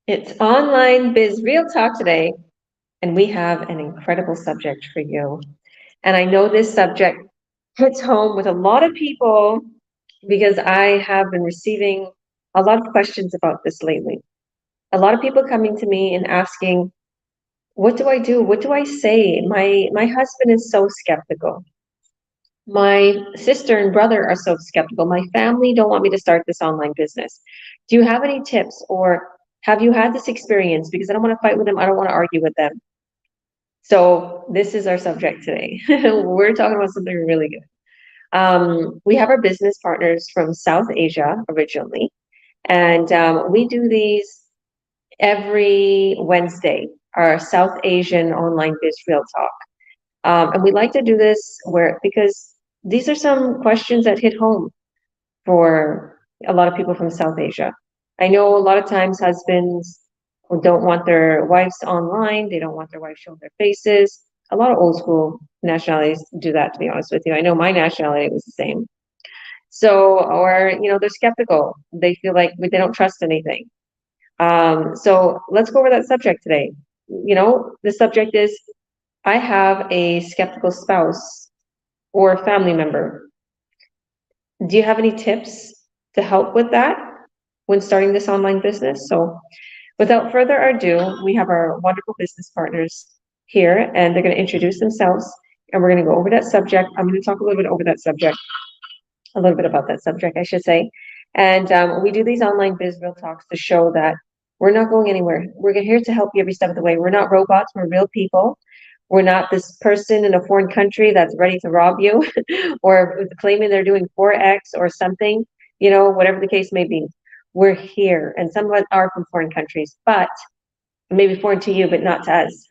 It's Online Biz Real Talk today, and we have an incredible subject for you. And I know this subject hits home with a lot of people because I have been receiving a lot of questions about this lately. A lot of people coming to me and asking, what do I do? What do I say? My husband is so skeptical. My sister and brother are so skeptical. My family don't want me to start this online business. Do you have any tips or have you had this experience? Because I don't want to fight with them. I don't want to argue with them. So this is our subject today. We're talking about something really good. We have our business partners from South Asia originally, and we do these every Wednesday, our South Asian online biz real talk. And we like to do this where because these are some questions that hit home for a lot of people from South Asia. I know a lot of times husbands who don't want their wives online, they don't want their wives showing their faces. A lot of old school nationalities do that, to be honest with you. I know my nationality was the same. So, or, they're skeptical. They feel like they don't trust anything. So let's go over that subject today. The subject is I have a skeptical spouse or family member. Do you have any tips to help with that when starting this online business? So, without further ado, we have our wonderful business partners here, and they're going to introduce themselves, and we're going to go over that subject. I'm going to talk a little bit over that subject, a little bit about that subject, I should say. And we do these online biz real talks to show that we're not going anywhere. We're here to help you every step of the way. We're not robots, we're real people. We're not this person in a foreign country that's ready to rob you or claiming they're doing Forex or something, whatever the case may be. We're here, and some of us are from foreign countries, but maybe foreign to you, but not to us.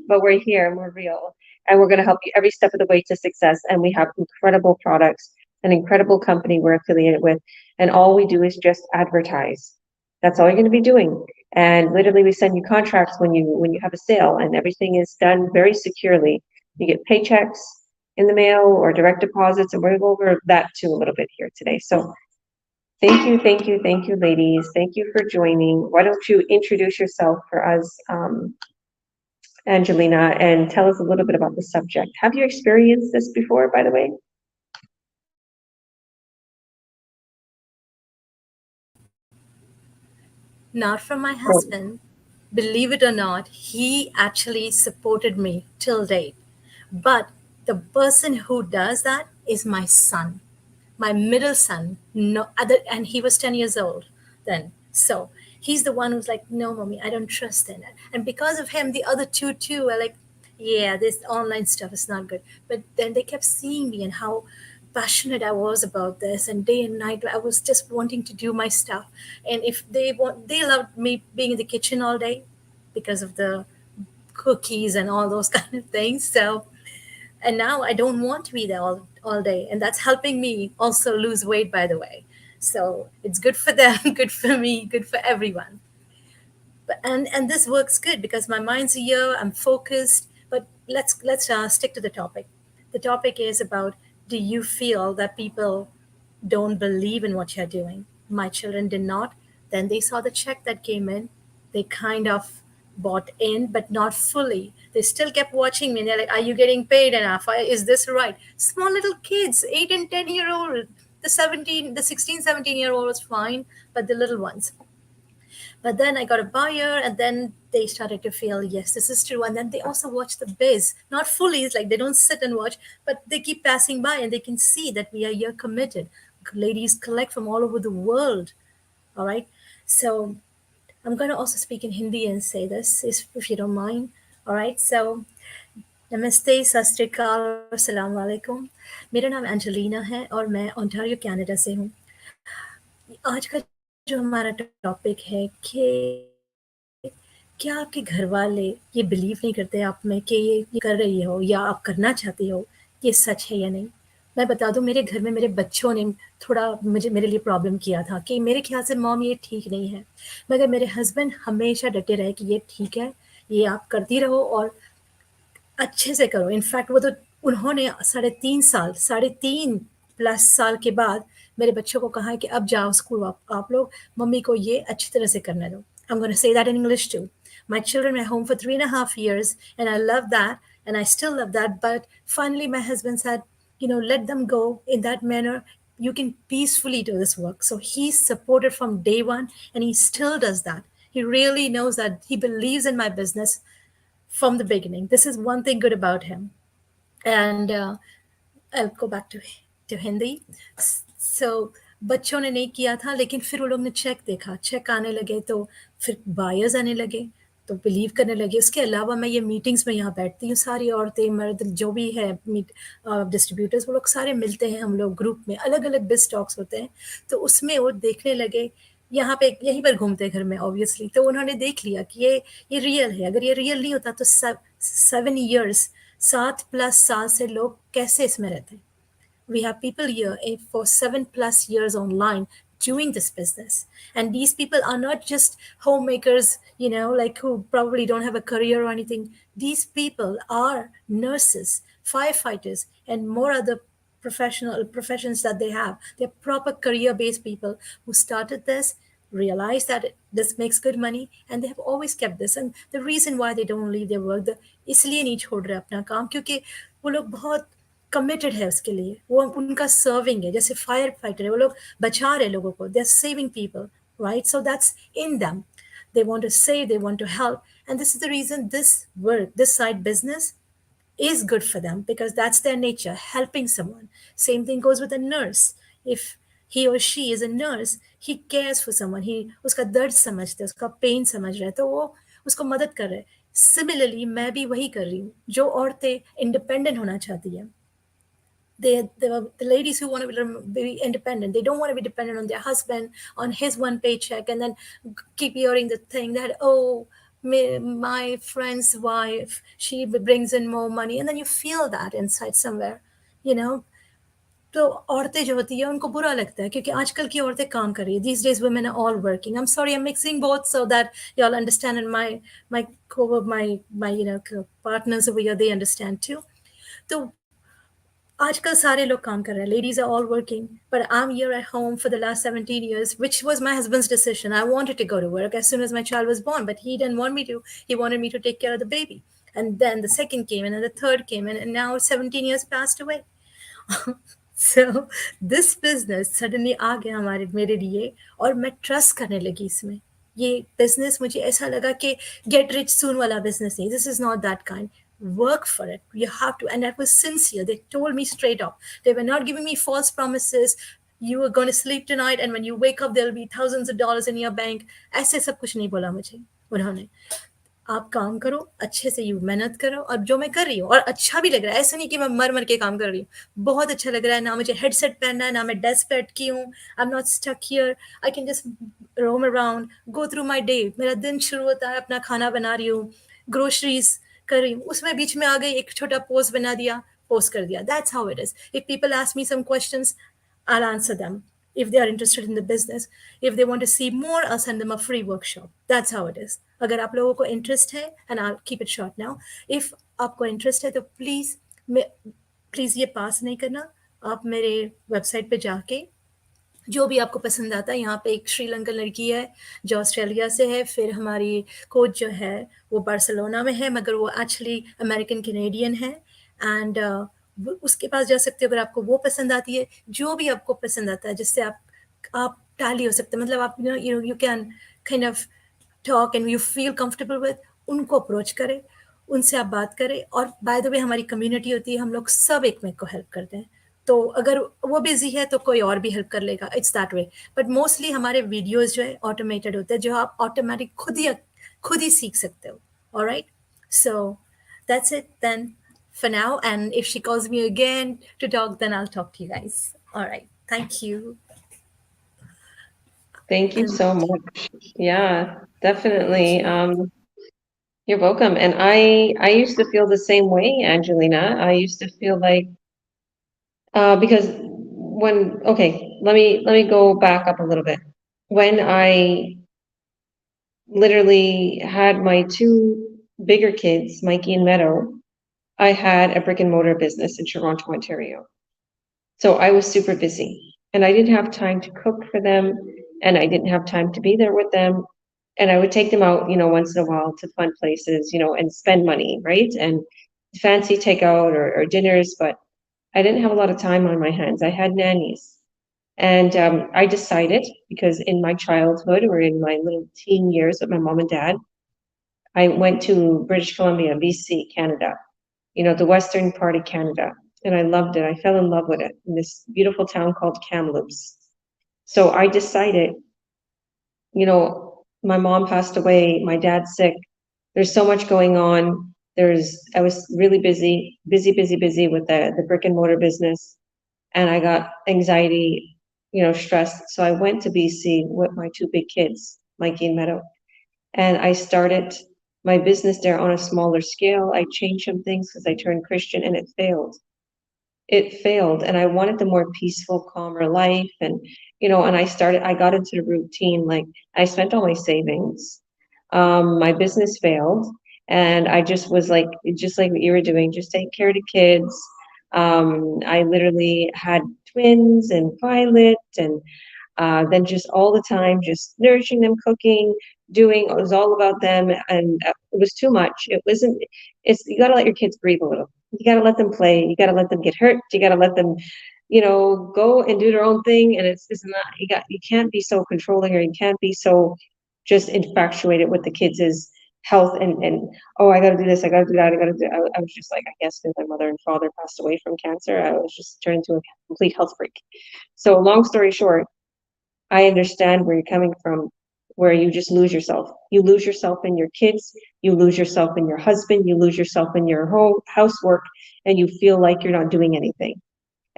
But we're here and we're real, and we're going to help you every step of the way to success. And we have incredible products, an incredible company we're affiliated with, and all we do is just advertise. That's all you're going to be doing. And literally, we send you contracts when you have a sale, and everything is done very securely. You get paychecks in the mail or direct deposits, and we're going to go over that too a little bit here today. So thank you, thank you, thank you, ladies. Thank you for joining. Why don't you introduce yourself for us, Angelina, and tell us a little bit about the subject. Have you experienced this before, by the way? Not from my Oh, husband. Believe it or not, he actually supported me till date. But the person who does that is my son, my middle son. No other, and he was 10 years old then. So he's the one who's like, "No, mommy, I don't trust in it." And because of him, the other two too are like, "Yeah, this online stuff is not good." But then they kept seeing me and how passionate I was about this, and day and night I was just wanting to do my stuff. And if they loved me being in the kitchen all day because of the cookies and all those kind of things. So, and now I don't want to be there all day, and that's helping me also lose weight, by the way. So it's good for them, good for me, good for everyone. But and this works good because my mind's here, I'm focused. But let's stick to the topic. The topic is about, do you feel that people don't believe in what you're doing? My children did not. Then they saw the check that came in. They kind of bought in, but not fully. They still kept watching me. And they're like, "Are you getting paid enough? Is this right?" Small little kids, 8 and 10 year old. The 16, 17-year old was fine, but the little ones. But then I got a buyer, and then they started to feel, yes, this is true. And then they also watch the biz, not fully, it's like they don't sit and watch, but they keep passing by and they can see that we are here committed. Ladies collect from all over the world. All right. So I'm going to also speak in Hindi and say this, if you don't mind. All right. So नमस्ते सत श्रीकाल और सलाम वालेकुम मेरा नाम Angelina है और मैं ओंटारियो कनाडा से हूँ आज का जो हमारा टॉपिक है कि क्या आपके घर वाले ये बिलीव नहीं करते आप में कि ये कर रही हो या आप करना चाहती हो ये सच है या नहीं मैं बता दूं मेरे घर में मेरे बच्चों ने थोड़ा मेरे लिए प्रॉब्लम किया था कि मेरे ख्याल से मॉम ये ठीक नहीं है मगर मेरे हस्बैंड हमेशा डटे रहे कि ये ठीक है ये आप करती रहो और अच्छे से करो इनफैक्ट वो तो उन्होंने 3.5 साल 3.5+ साल के बाद मेरे बच्चों को कहा है कि अब जाओ स्कूल आप लोग मम्मी को ये अच्छी तरह से करने दो I'm going to say that in English too. My children were home for 3.5 years, and I love that, and I still love that. But finally, my husband said, let them go in that manner. You can peacefully do this work. So he supported from day one, and he still does that. He really knows that he believes in my business from the beginning. This is one thing good about him. And I'll go back to Hindi. So बच्चों ने नहीं किया था, लेकिन फिर वो लोग ने चेक देखा, चेक आने लगे, तो फिर बायर्स आने लगे, तो बिलीव करने लगे. उसके अलावा मैं ये मीटिंग्स में यहाँ बैठती हूँ, सारी औरतें मर्द जो भी है डिस्ट्रीब्यूटर्स, वो लोग सारे मिलते हैं, हम लोग ग्रुप में अलग अलग बिज टॉक्स होते हैं. तो उसमें वो देखने लगे, यहाँ पे यहीं पर घूमते घर में ऑब्वियसली. तो उन्होंने देख लिया कि ये रियल है. अगर ये रियल नहीं होता तो 7 years 7+ साल से लोग कैसे इसमें रहते हैं. We have people here for 7+ years online doing this business. And these people are not just homemakers, like who probably don't have a career or anything. These people are nurses, firefighters, and more other professions that they have. They're proper career-based people who started this, realize that this makes good money, and they have always kept this. And the reason why they don't leave their work, इसलिए नहीं छोड़ रहे अपना काम, क्योंकि वो लोग बहुत कमिटेड है उसके लिए. वो उनका सर्विंग है, जैसे फायर फाइटर है, वो लोग बचा रहे लोगों को. They are saving people, right? So that's in them. They want to save, they want to help. And this is the reason this work, this side business is good for them, because that's their nature, helping someone. Same thing goes with a nurse. If he or she is a nurse, he cares for someone. He उसका दर्द समझते हैं, उसका pen समझ रहे हैं, तो वो उसको मदद कर रहे हैं. Similarly, मैं भी वही कर रही हूँ. जो औरतें इंडिपेंडेंट होना चाहती हैं, the ladies who want to be independent, they don't want to be dependent on their husband, on his one paycheck, and then keep hearing the thing that, oh, my friend's wife, she brings in more money, and then you feel that inside somewhere, you know. तो औरतें जो होती है उनको बुरा लगता है, क्योंकि आजकल की औरतें काम कर रही है. These days women are all working. I'm sorry, I'm mixing both so that y'all understand, and my partners over here, they understand too. तो आजकल सारे लोग काम कर रहे हैं. Ladies are all working, but I'm here at home for the last 17 years, which was my husband's decision. I wanted to go to work as soon as my child was born, but he didn't want me to. He wanted me to take care of the baby. And then the second came in, and the third came in, and now 17 years passed away. So this business suddenly आ गया मेरे लिए, और मैं trust करने लगी इसमें. ये business मुझे ऐसा लगा कि गेट रिच सून वाला बिजनेस नहीं. This is not that kind. Work for it. You have to. And that was sincere. They told me straight up. They were not giving me false promises. You are going to sleep tonight, and when you wake up, there'll be thousands of dollars in your bank. ऐसे सब कुछ नहीं बोला मुझे उन्होंने. आप काम करो, अच्छे से यू मेहनत करो, और जो मैं कर रही हूँ, और अच्छा भी लग रहा है. ऐसा नहीं कि मैं मर मर के काम कर रही हूँ. बहुत अच्छा लग रहा है. ना मुझे हेडसेट पहनना है, ना मैं डेस्क पे अटकी हूँ. I am not stuck here. I can just roam around, go through my day. मेरा दिन शुरू होता है, अपना खाना बना रही हूँ, ग्रोसरीज कर रही हूँ, उसमें बीच में आ गई, एक छोटा पोस्ट बना दिया, पोस्ट कर दिया. That's how it is. If people ask me some questions, I'll answer them. If they are interested in the business, if they want to see more, I'll send them a free workshop. That's how it is. अगर आप लोगों को interest है, and I'll keep it short now. If आपको interest है तो please ये पास नहीं करना. आप मेरे वेबसाइट पे जाके जो भी आपको पसंद आता है. यहाँ पे एक श्रीलंकन लड़की है जो ऑस्ट्रेलिया से है. फिर हमारी कोच जो है वो बार्सिलोना में है, मगर वो एक्चुअली अमेरिकन कैनेडियन है. एंड उसके पास जा सकते हो अगर आपको वो पसंद आती है. जो भी आपको पसंद आता है जिससे आप टाली हो सकते हैं, मतलब आप you can kind of talk and you feel comfortable with, उनको अप्रोच करें, उनसे आप बात करें. और बाय द वे हमारी कम्युनिटी होती है, हम लोग सब एक में को हेल्प करते हैं. तो अगर वो बिजी है तो कोई और भी हेल्प कर लेगा. It's that way. But mostly हमारे वीडियोस जो है ऑटोमेटेड होते हैं, जो आप ऑटोमेटिक खुद ही सीख सकते हो. Alright, so that's it then for now. And if she calls me again to talk, then I'll talk to you guys. All right, thank you. Thank you so much. Yeah, definitely. You're welcome. And I used to feel the same way, Angelina. I used to feel like because let me go back up a little bit. When I literally had my two bigger kids, Mikey and Meadow, I had a brick and mortar business in Toronto, Ontario. So I was super busy, and I didn't have time to cook for them, and I didn't have time to be there with them. And I would take them out, once in a while to fun places, and spend money, right? And fancy takeout or dinners, but I didn't have a lot of time on my hands. I had nannies. And I decided, because in my childhood or in my little teen years with my mom and dad, I went to British Columbia, BC, Canada, the western part of Canada. And I loved it. I fell in love with it in this beautiful town called Kamloops. So I decided, my mom passed away, my dad's sick. There's so much going on. I was really busy, busy, busy, busy with the brick and mortar business. And I got anxiety, stressed. So I went to BC with my two big kids, Mikey and Meadow. And I started my business there on a smaller scale. I changed some things because I turned Christian and it failed. It failed. And I wanted the more peaceful, calmer life. And, and I got into the routine. Like I spent all my savings. My business failed. And I just was like, just like what you were doing, just take care of the kids. I literally had twins and Violet and then just all the time, just nourishing them, cooking, doing, it was all about them. And it was too much. You got to let your kids breathe a little. You got to let them play. You got to let them get hurt. You got to let them, go and do their own thing. And it's just not, you can't be so controlling, or you can't be so just infatuated with the kids' health and oh, I got to do this, I got to do that, I was just like, I guess because my mother and father passed away from cancer, I was just turned into a complete health freak. So long story short, I understand where you're coming from, where you just lose yourself. You lose yourself in your kids, you lose yourself in your husband, you lose yourself in your whole housework, and you feel like you're not doing anything.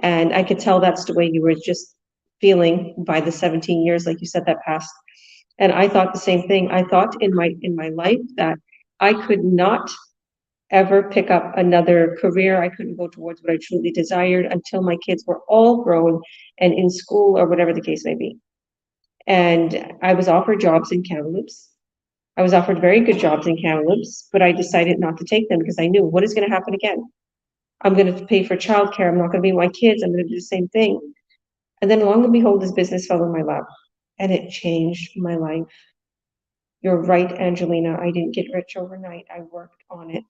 And I could tell that's the way you were just feeling by the 17 years, like you said, that passed. And I thought the same thing. I thought in my life that I could not ever pick up another career. I couldn't go towards what I truly desired until my kids were all grown and in school or whatever the case may be. And I was offered jobs in Kamloops. I was offered very good jobs in Kamloops, but I decided not to take them because I knew what is going to happen again. I'm going to pay for childcare. I'm not going to be with my kids. I'm going to do the same thing. And then long and behold, this business fell in my lap and it changed my life. You're right, Angelina. I didn't get rich overnight. I worked on it,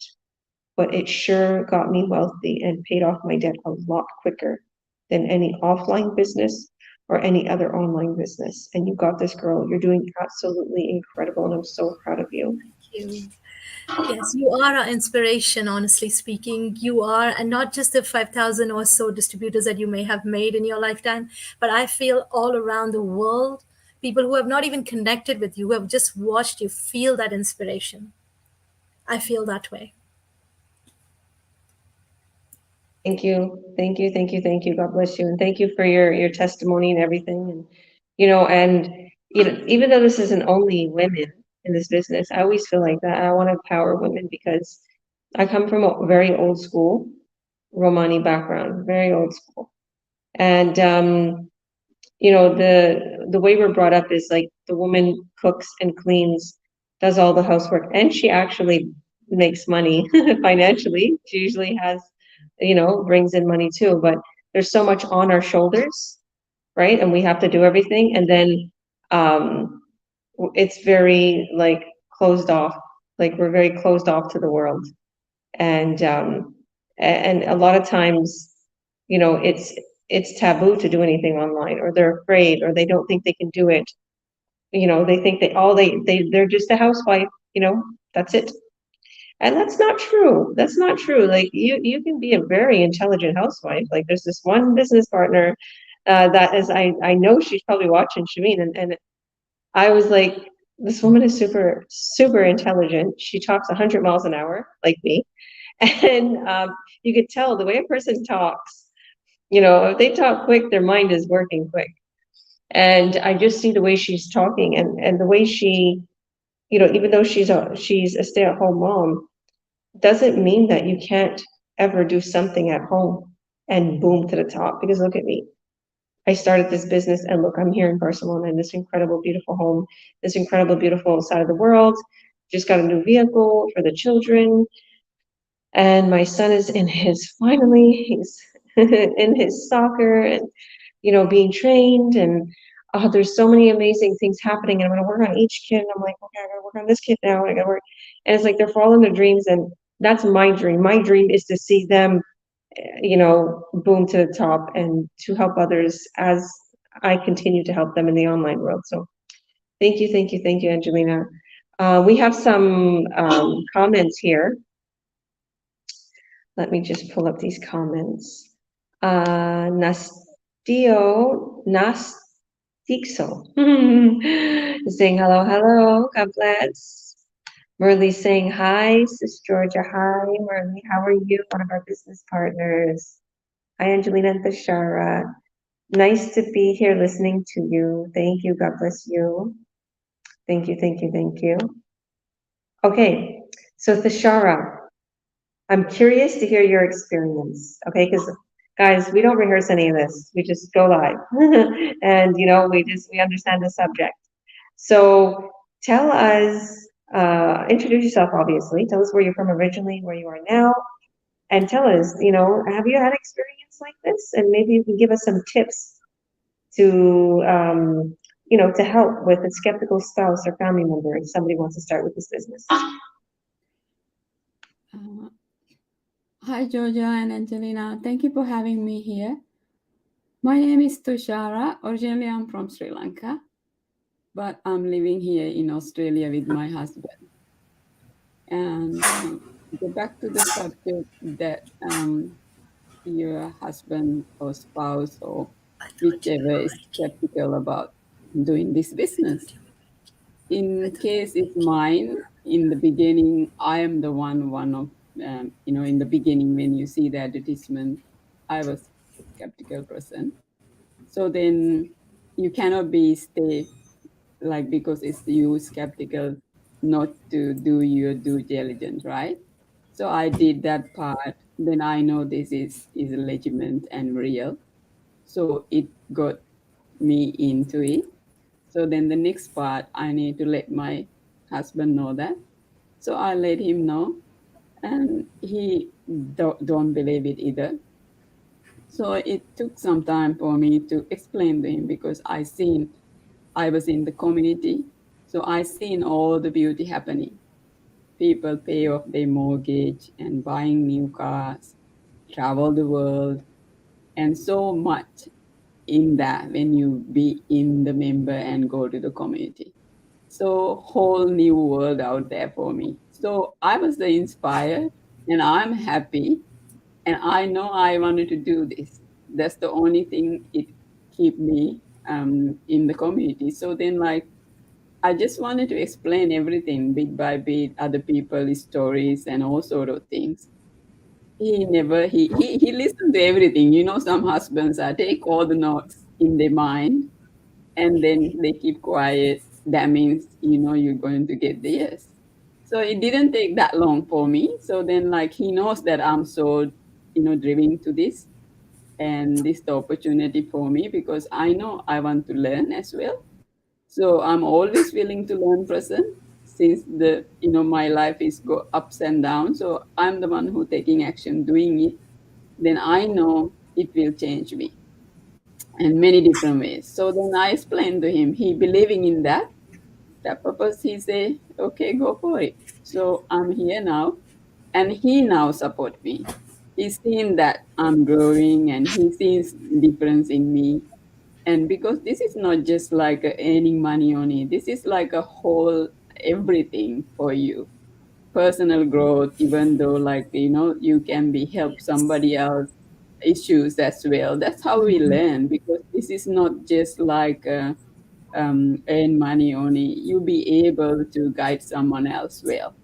but it sure got me wealthy and paid off my debt a lot quicker than any offline business or any other online business. And you got this, girl. You're doing absolutely incredible, and I'm so proud of you. Thank you. Yes, you are our inspiration, honestly speaking. You are, and not just the 5,000 or so distributors that you may have made in your lifetime, but I feel all around the world, people who have not even connected with you, who have just watched you, feel that inspiration. I feel that way. Thank you. Thank you. Thank you. Thank you. God bless you. And thank you for your testimony and everything. And, even though this isn't only women in this business, I always feel like that. I want to empower women because I come from a very old school Romani background, very old school. And, the way we're brought up is like the woman cooks and cleans, does all the housework, and she actually makes money financially. She usually has, brings in money too, but there's so much on our shoulders, right? And we have to do everything. And then it's very like closed off, like we're very closed off to the world. And a lot of times, it's taboo to do anything online, or they're afraid, or they don't think they can do it. They think they're just a housewife, that's it. And that's not true. That's not true. Like you can be a very intelligent housewife. Like there's this one business partner that is, I know she's probably watching, Shameen, and I was like, this woman is super, super intelligent. She talks 100 miles an hour, like me. And you could tell the way a person talks, if they talk quick, their mind is working quick. And I just see the way she's talking and the way she, even though she's a stay-at-home mom, doesn't mean that you can't ever do something at home and boom to the top. Because look at me. I started this business and look, I'm here in Barcelona in this incredible, beautiful home, this incredible, beautiful side of the world. Just got a new vehicle for the children. And my son is he's in his soccer and, being trained. And oh, there's so many amazing things happening, and I'm gonna work on each kid. And I'm like, okay, I gotta work on this kid now. I gotta work, and it's like they're following their dreams, and that's my dream. My dream is to see them, boom to the top and to help others as I continue to help them in the online world. So thank you, Angelina. We have some comments here. Let me just pull up these comments. Nastixo is saying hello, God bless. Merle saying hi, Sis Georgia, hi, Merle, how are you? One of our business partners. Hi, Angelina and Tashara. Nice to be here listening to you. Thank you, God bless you. Thank you. Okay, so Tashara, I'm curious to hear your experience, okay? Because guys, we don't rehearse any of this. We just go live. And we understand the subject. So tell us, introduce yourself, obviously. Tell us where you're from originally, where you are now, and tell us, have you had experience like this? And maybe you can give us some tips to, to help with a skeptical spouse or family member if somebody wants to start with this business. Hi, Georgia and Angelina. Thank you for having me here. My name is Tushara. Originally, I'm from Sri Lanka, but I'm living here in Australia with my husband. And go back to the subject that your husband or spouse or whichever is skeptical about doing this business. In case it's mine, in the beginning, I am the one of, in the beginning when you see the advertisement, I was a skeptical person. So then you cannot stay like because it's you skeptical not to do your due diligence, right? So I did that part. Then I know this is legitimate and real. So it got me into it. So then the next part, I need to let my husband know that. So I let him know, and he don't believe it either. So it took some time for me to explain to him because I was in the community, so I seen all the beauty happening. People pay off their mortgage and buying new cars, travel the world, and so much in that when you be in the member and go to the community. So whole new world out there for me. So I was the inspired and I'm happy and I know I wanted to do this. That's the only thing it keep me in the community. So then like I just wanted to explain everything bit by bit, other people's stories and all sort of things. He never he listened to everything. Some husbands take all the notes in their mind and then they keep quiet. That means you're going to get the yes. So it didn't take that long for me. So then like he knows that I'm so driven to this, and this the opportunity for me because I know I want to learn as well. So I'm always willing to learn person since the my life is go ups and downs. So I'm the one who taking action, doing it. Then I know it will change me in many different ways. So then I explained to him, he believing in that purpose, he say, okay, go for it. So I'm here now, and he now support me. He's seen that I'm growing, and he sees difference in me. And because this is not just like earning money on it, this is like a whole everything for you, personal growth, even though like you can be help somebody else issues as well. That's how we learn because this is not just like earn money only. You be able to guide someone else well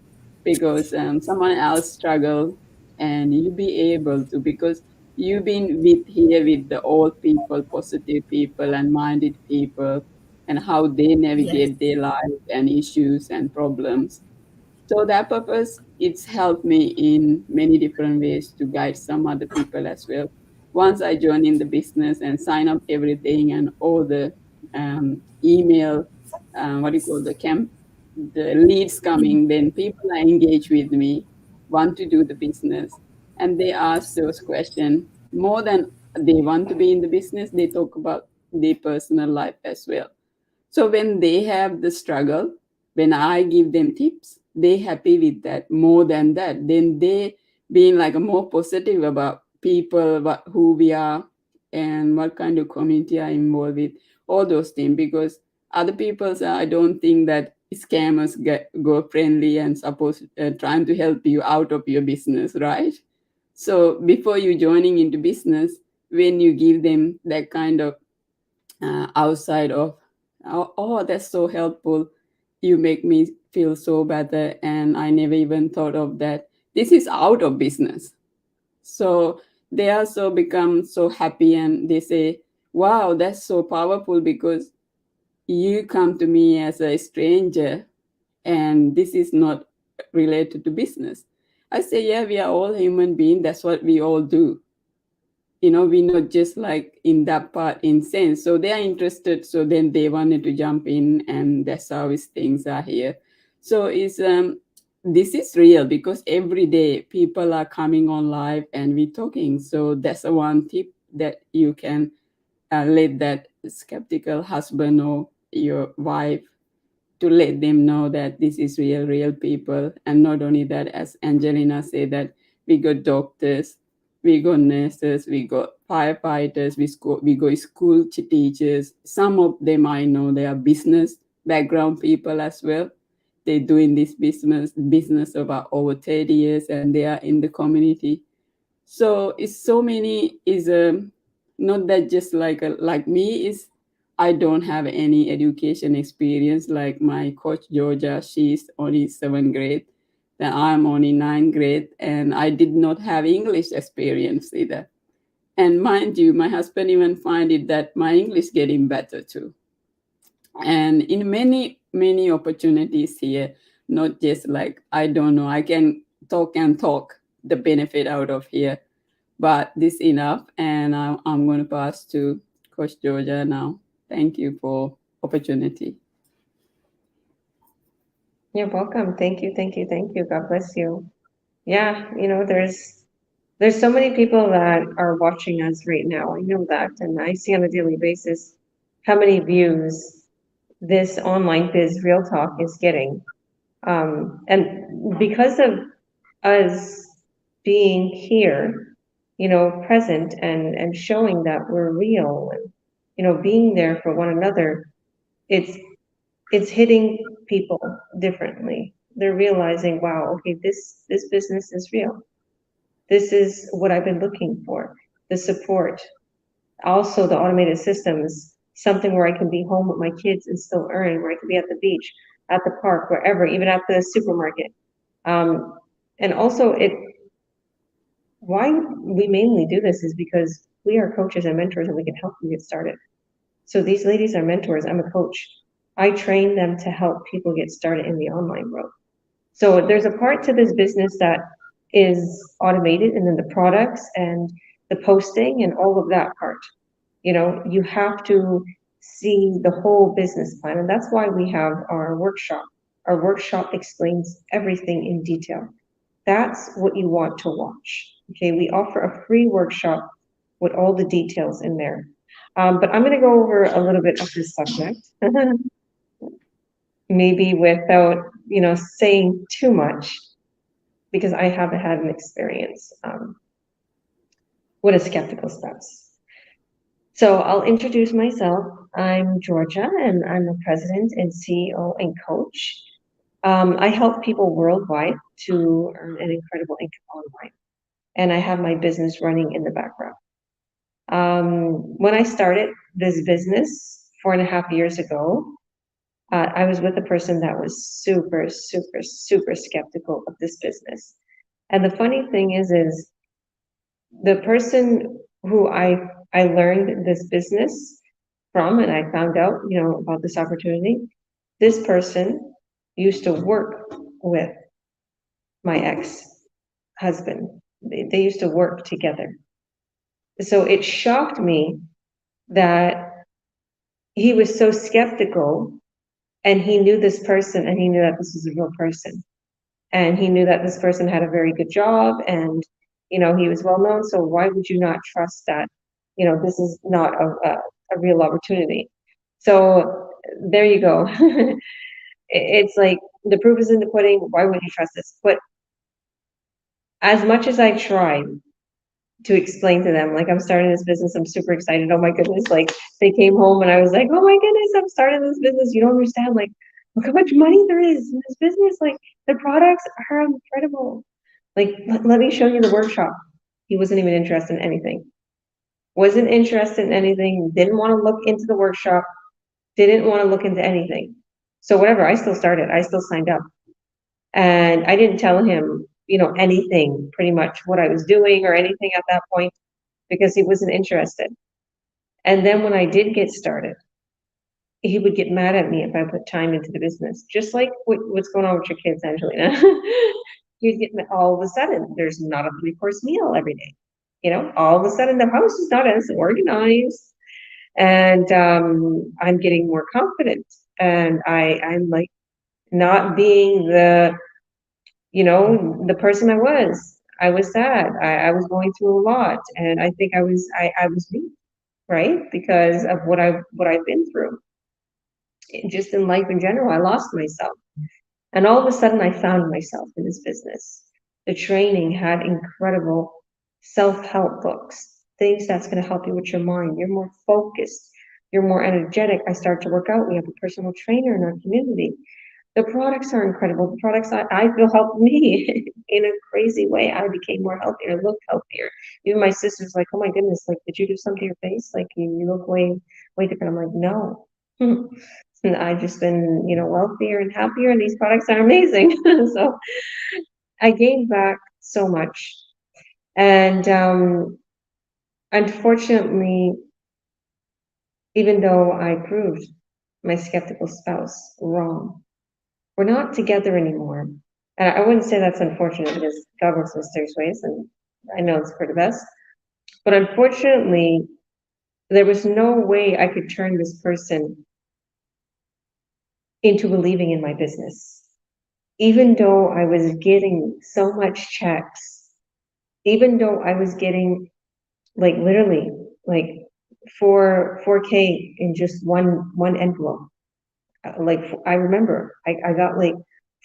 because someone else struggle and you be able to because you've been with here with the old people, positive people and minded people, and how they Yes. navigate their life and issues and problems. So that purpose, it's helped me in many different ways to guide some other people as well. Once I join in the business and sign up everything and all the email, what do you call the leads coming, then people are engaged with me, want to do the business, and they ask those questions more than they want to be in the business. They talk about the personal life as well. So when they have the struggle, when I give them tips, they happy with that. More than that, then they being like more positive about people, who we are, and what kind of community are involved with, all those things. Because other people, I don't think that scammers go friendly and suppose trying to help you out of your business, right? So before you joining into business, when you give them that kind of outside of, oh, that's so helpful, you make me feel so better, and I never even thought of that, this is out of business. So they also become so happy, and they say, wow, that's so powerful, because you come to me as a stranger, and this is not related to business. I say, yeah, we are all human beings, that's what we all do. We're not just like in that part in sense. So they are interested. So then they wanted to jump in, and that's how things are here. So this is real, because every day people are coming on live and we're talking. So that's a one tip that you can let that skeptical husband or your wife, to let them know that this is real people. And not only that, as Angelina said, that we got doctors, we got nurses, we got firefighters, we go school teachers. Some of them I know they are business background people as well. They're doing this business about over 30 years, and they are in the community. So it's so many, is not that just like me, is I don't have any education experience. Like my coach Georgia, she's only 7th grade, then I'm only 9th grade, and I did not have English experience either. And mind you, my husband even find it that my English getting better too. And in many opportunities here, not just like, I don't know, I can talk and talk the benefit out of here, but this enough, and I'm going to pass to Coach Georgia now. Thank you for opportunity. You're welcome. Thank you, thank you, thank you. God bless you. Yeah, there's so many people that are watching us right now. I know that, and I see on a daily basis how many views this online biz real talk is getting. And because of us being here, present and showing that we're real, and being there for one another, it's hitting people differently. They're realizing, wow, okay, this business is real. This is what I've been looking for. The support, also the automated systems, something where I can be home with my kids and still earn, where I can be at the beach, at the park, wherever, even at the supermarket. And also why we mainly do this is because we are coaches and mentors, and we can help them get started. So these ladies are mentors. I'm a coach. I train them to help people get started in the online world. So there's a part to this business that is automated, and then the products and the posting and all of that part. You have to see the whole business plan, and that's why we have our workshop. Our workshop explains everything in detail. That's what you want to watch. Okay, we offer a free workshop with all the details in there. But I'm going to go over a little bit of this subject, maybe without, saying too much, because I haven't had an experience with a skeptical spouse. So I'll introduce myself. I'm Georgia, and I'm the president and CEO and coach. I help people worldwide to earn an incredible income online, and I have my business running in the background. When I started this business 4.5 years ago, I was with a person that was super, super, super skeptical of this business. And the funny thing is the person who I learned this business from, and I found out, about this opportunity, this person used to work with my ex-husband. They used to work together. So it shocked me that he was so skeptical, and he knew this person, and he knew that this was a real person. And he knew that this person had a very good job, and, he was well known. So why would you not trust that, this is not a real opportunity. So there you go. It's like the proof is in the pudding. Why wouldn't you trust this? But as much as I try to explain to them, like, I'm starting this business, I'm super excited. Oh my goodness. Like, they came home and I was like, oh my goodness, I'm starting this business. You don't understand. Like, look how much money there is in this business. Like, the products are incredible. Like, let me show you the workshop. He wasn't even interested in anything. Wasn't interested in anything. Didn't want to look into the workshop. Didn't want to look into anything. So whatever, I still started. I still signed up. And I didn't tell him, anything, pretty much what I was doing or anything at that point, because he wasn't interested. And then when I did get started, he would get mad at me if I put time into the business, just like what's going on with your kids, Angelina. You'd get all of a sudden, there's not a 3-course meal every day. All of a sudden the house is not as organized, and I'm getting more confident, and I'm like not being the person I was. I was sad. I was going through a lot, and I think I was weak, right? Because of what I've been through. Just in life in general, I lost myself. And all of a sudden I found myself in this business. The training had incredible self-help books, things that's going to help you with your mind. You're more focused. You're more energetic. I start to work out. We have a personal trainer in our community. The products are incredible. The products I feel helped me in a crazy way. I became more healthier, looked healthier. Even my sister's like, oh my goodness, like, did you do something to your face? Like, you look way different. I'm like, no. And I've just been, wealthier and happier, and these products are amazing. So I gained back so much. And unfortunately, even though I proved my skeptical spouse wrong, we're not together anymore. And I wouldn't say that's unfortunate, because God works in mysterious ways, and I know it's for the best. But unfortunately, there was no way I could turn this person into believing in my business. Even though I was getting so much checks, even though I was getting like literally like 4K in just one envelope. Like, I remember I got like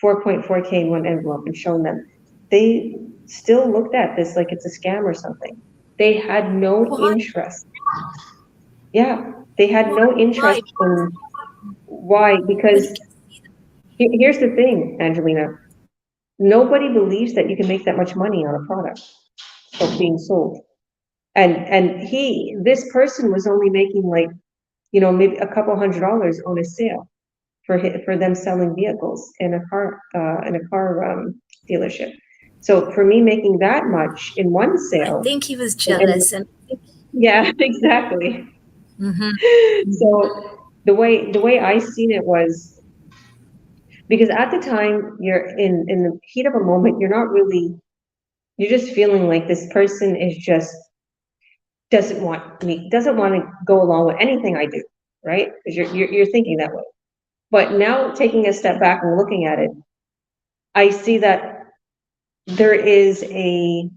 4.4K in one envelope and shown them. They still looked at this like it's a scam or something. They had no Why? interest. Yeah, they had no interest Why? in why, because here's the thing, Angelina. Nobody believes that you can make that much money on a product of being sold. And this person was only making like, maybe a couple $100 on a sale for them selling vehicles in a car dealership. So for me making that much in one I sale, think he was jealous, and yeah, exactly. Mhm. So the way I seen it was, because at the time you're in the heat of a moment, you're just feeling like this person is just doesn't want to go along with anything I do, right? Because you're thinking that way. But now taking a step back and looking at it, I see that there is a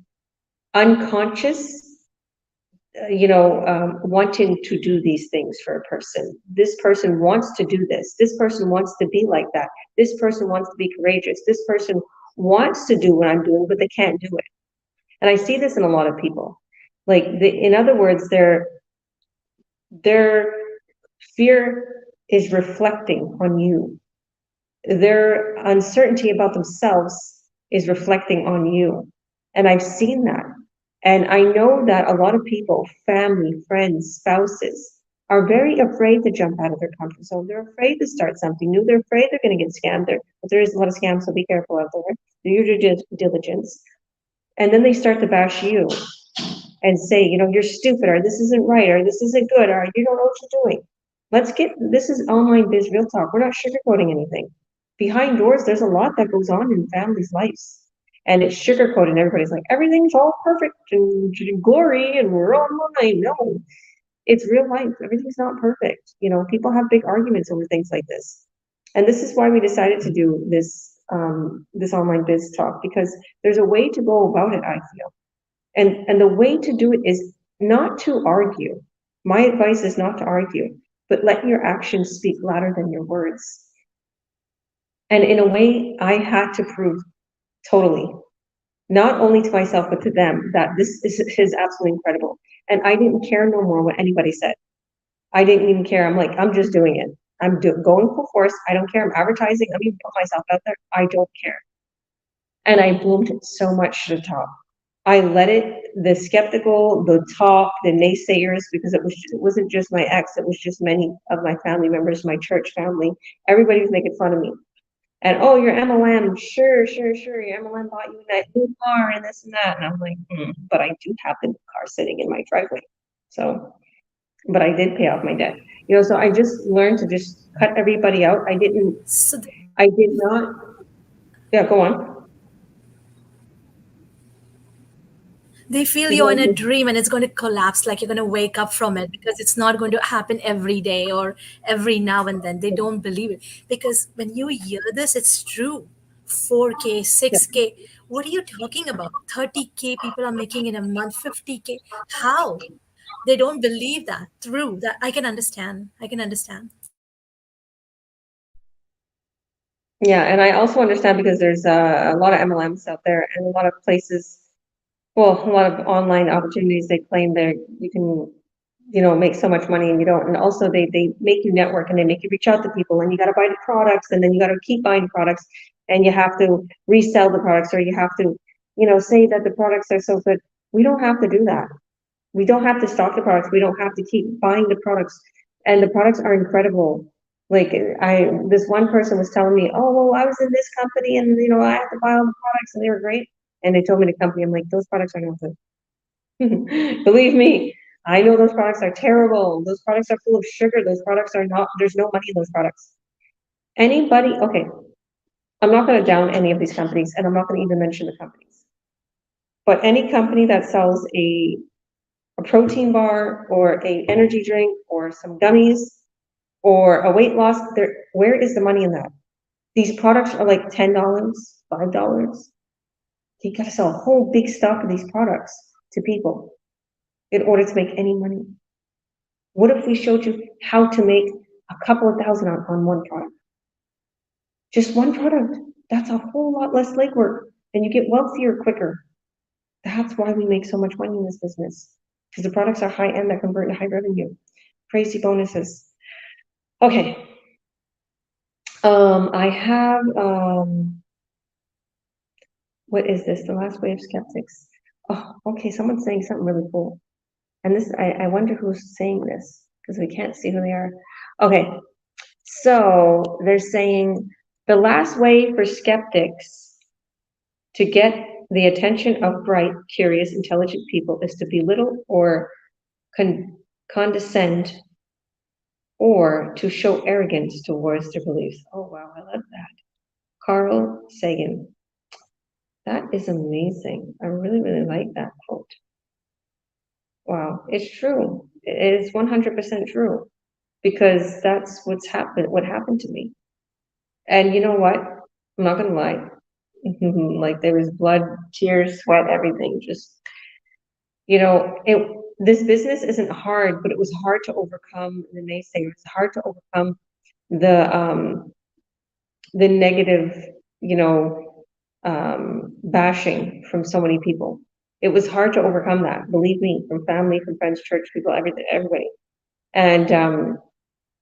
unconscious, wanting to do these things for a person. This person wants to do this. This person wants to be like that. This person wants to be courageous. This person wants to do what I'm doing, but they can't do it. And I see this in a lot of people. Like, in other words, their fear is reflecting on you. Their uncertainty about themselves is reflecting on you. And I've seen that. And I know that a lot of people, family, friends, spouses, are very afraid to jump out of their comfort zone. They're afraid to start something new. They're afraid they're going to get scammed. But there is a lot of scams, so be careful out there. Do your due diligence. And then they start to bash you and say, you're stupid, or this isn't right, or this isn't good, or you don't know what you're doing. This is online biz real talk. We're not sugarcoating anything. Behind doors, there's a lot that goes on in families' lives. And it's sugarcoated, and everybody's like, everything's all perfect and glory, and we're online. No, it's real life. Everything's not perfect. People have big arguments over things like this. And this is why we decided to do this online biz talk, because there's a way to go about it, I feel. And the way to do it is not to argue. My advice is not to argue, but let your actions speak louder than your words. And in a way, I had to prove totally, not only to myself, but to them, that this is absolutely incredible. And I didn't care no more what anybody said. I didn't even care. I'm like, I'm just doing it. Going full force. I don't care. I'm advertising. I'm even putting myself out there. I don't care. And I bloomed so much to the top. I let it, the skeptical, the talk, the naysayers, because it wasn't just my ex, it was just many of my family members, my church family. Everybody was making fun of me. And oh, your MLM, sure, your MLM bought you that new car and this and that. And I'm like, but I do have the car sitting in my driveway. So, but I did pay off my debt. So I just learned to just cut everybody out. I did not, yeah, go on. They feel you're in a dream and it's going to collapse, like you're going to wake up from it, because it's not going to happen every day or every now and then. They don't believe it, because when you hear this, it's true. 4K, 6K. What are you talking about? 30K people are making in a month, 50K. How? They don't believe that. Through that, I can understand. I can understand. Yeah, and I also understand because there's a lot of MLMs out there and a lot of places, well, a lot of online opportunities. They claim that you can, make so much money and you don't. And also they make you network and they make you reach out to people and you got to buy the products and then you got to keep buying products and you have to resell the products, or you have to, say that the products are so good. We don't have to do that. We don't have to stock the products. We don't have to keep buying the products. And the products are incredible. Like this one person was telling me, oh, well, I was in this company and, I had to buy all the products and they were great. And they told me the company, I'm like, those products are not good. Believe me, I know those products are terrible. Those products are full of sugar. Those products are not, there's no money in those products. Okay, I'm not going to down any of these companies and I'm not going to even mention the companies. But any company that sells a protein bar or a energy drink or some gummies or a weight loss, where is the money in that? These products are like $10, $5. You gotta sell a whole big stock of these products to people in order to make any money. What if we showed you how to make a couple of thousand on one product? Just one product. That's a whole lot less legwork and you get wealthier quicker. That's why we make so much money in this business, because the products are high end that convert into high revenue. Crazy bonuses. Okay. I have, what is this? The Last Wave Skeptics. Oh, okay. Someone's saying something really cool. And this, I wonder who's saying this, because we can't see who they are. Okay. So they're saying the last way for skeptics to get the attention of bright, curious, intelligent people is to belittle or condescend or to show arrogance towards their beliefs. Oh, wow, I love that. Carl Sagan. That is amazing. I really, really like that quote. Wow, it's true. It is 100% true, because that's what happened to me. And you know what? I'm not gonna lie. Like there was blood, tears, sweat, everything. Just, this business isn't hard, but it was hard to overcome the naysayers. It's hard to overcome the negative, bashing from so many people. It was hard to overcome that, believe me, from family, from friends, church people, everybody. And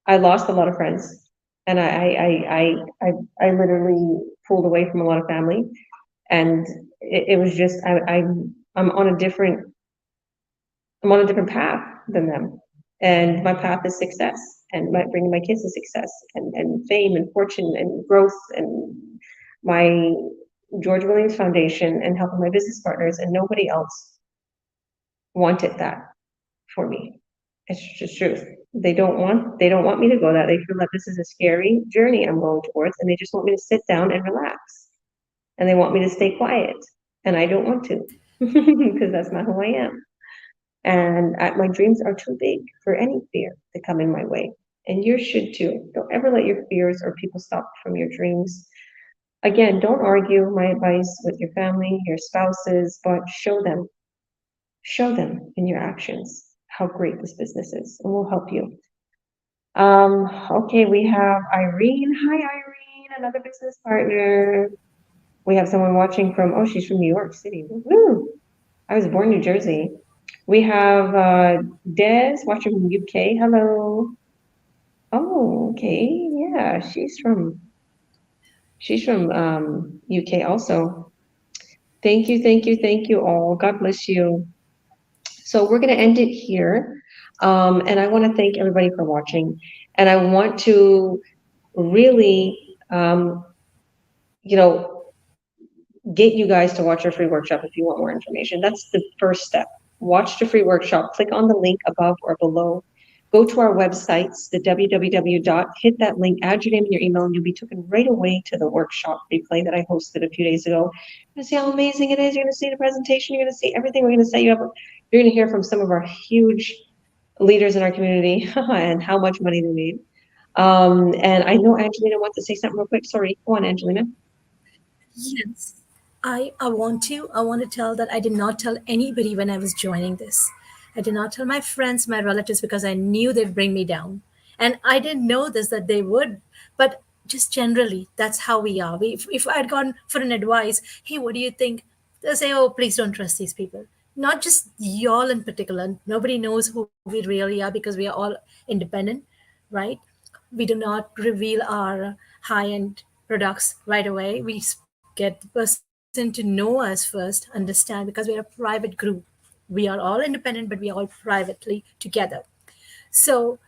I lost a lot of friends, and I literally pulled away from a lot of family, and it was just I'm on a different path than them, and my path is success, and bringing my kids to success, and fame and fortune and growth, and my George Williams Foundation, and helping my business partners, and nobody else wanted that for me. It's just truth. They don't want me to go that. They feel that this is a scary journey I'm going towards, and they just want me to sit down and relax. And they want me to stay quiet, and I don't want to, because that's not who I am. And my dreams are too big for any fear to come in my way. And yours should too. Don't ever let your fears or people stop from your dreams. Again, don't argue, my advice, with your family, your spouses, but show them in your actions how great this business is, and we'll help you. Okay, we have Irene. Hi, Irene, another business partner. We have someone watching from, oh, she's from New York City. Woo! I was born in New Jersey. We have Des watching from UK. Hello. Oh, okay. Yeah, she's from UK also. Thank you, thank you, thank you all. God bless you. So we're going to end it here. And I want to thank everybody for watching. And I want to really, get you guys to watch our free workshop if you want more information. That's the first step. Watch the free workshop. Click on the link above or below. Go to our websites, the www. Hit that link, add your name and your email, and you'll be taken right away to the workshop replay that I hosted a few days ago. You're going to see how amazing it is. You're going to see the presentation. You're going to see everything. We're going to set you up. You're going to hear from some of our huge leaders in our community and how much money they made. And I know Angelina wants to say something real quick. Sorry. Go on, Angelina. Yes. I want to tell that I did not tell anybody when I was joining this. I did not tell my friends, my relatives, because I knew they'd bring me down. And I didn't know this that they would, but just generally, that's how we are. If I'd gone for an advice, hey, what do you think? They'll say, oh, please don't trust these people. Not just y'all in particular. Nobody knows who we really are because we are all independent, right? We do not reveal our high-end products right away. We get the person to know us first, understand, because we're a private group. We are all independent, but we are all privately together. So,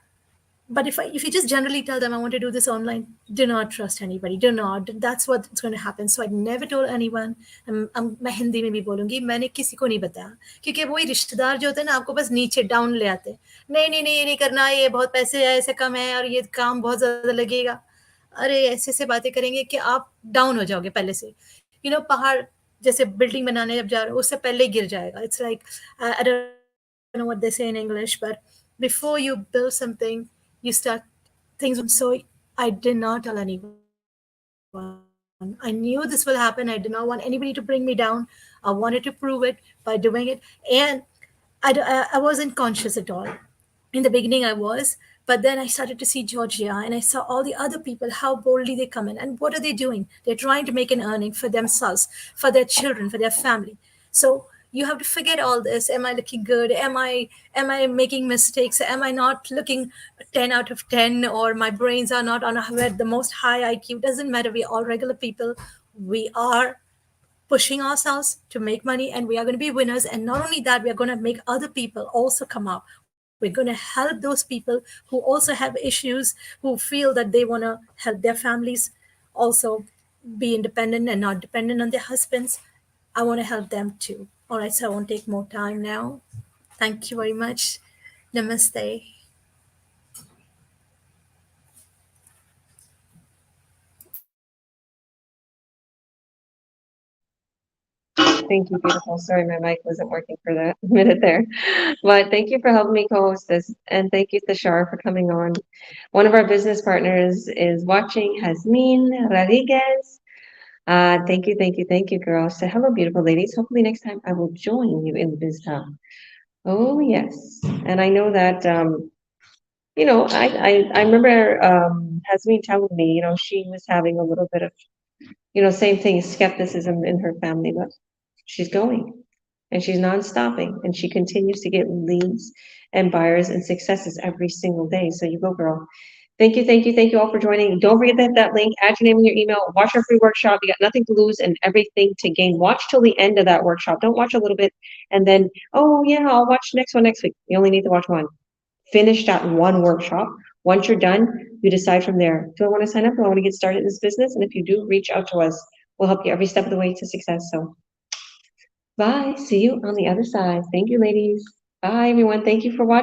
but if you just generally tell them I want to do this online, do not trust anybody. Do not. That's what's going to happen. So I never told anyone. मैं हिंदी में भी बोलूंगी, मैंने किसी को नहीं बताया, क्योंकि वही रिश्तेदार जो होते हैं ना, आपको बस नीचे डाउन ले आते हैं। नहीं नहीं नहीं, ये नहीं करना, ये बहुत पैसे है, ऐसे कम है, और ये काम बहुत ज्यादा लगेगा। अरे ऐसे ऐसे बातें करेंगे कि आप डाउन हो जाओगे पहले से। पहाड़ जैसे बिल्डिंग बनाने जब जा रहे हो उससे पहले ही गिर जाएगा। It's like I don't know what they say in English, but before you build something, you start things. So I did not tell anyone. I knew this will happen. I did not want anybody to bring me down. I wanted to prove it by doing it. And I wasn't conscious at all. In the beginning, I was, but then I started to see Georgia and I saw all the other people, how boldly they come in. And what are they doing? They're trying to make an earning for themselves, for their children, for their family. So you have to forget all this. Am I looking good? Am I making mistakes? Am I not looking 10 out of 10, or my brains are not on the most high IQ? Doesn't matter. We're all regular people. We are pushing ourselves to make money, and we are going to be winners. And not only that, we are going to make other people also come up. We're going to help those people who also have issues, who feel that they want to help their families also be independent and not dependent on their husbands. I want to help them too. All right, so I won't take more time now. Thank you very much. Namaste. Thank you, beautiful. Sorry, my mic wasn't working for that minute there. But thank you for helping me co-host this. And thank you, Tashar, for coming on. One of our business partners is watching, Hasmin Rodriguez. Thank you, thank you, thank you, girls. So hello, beautiful ladies. Hopefully next time I will join you in the biz town. Oh, yes. And I know that, I remember Hasmin telling me, she was having a little bit of, same thing, skepticism in her family, but she's going and she's non-stopping and she continues to get leads and buyers and successes every single day. So you go, girl. Thank you, thank you, thank you all for joining. Don't forget to hit that link, add your name and your email, watch our free workshop. You got nothing to lose and everything to gain. Watch till the end of that workshop. Don't watch a little bit and then, oh yeah, I'll watch the next one next week. You only need to watch one. Finish that one workshop. Once you're done, you decide from there. Do I want to sign up? Do I want to get started in this business? And if you do, reach out to us. We'll help you every step of the way to success. So bye. See you on the other side. Thank you, ladies. Bye, everyone. Thank you for watching.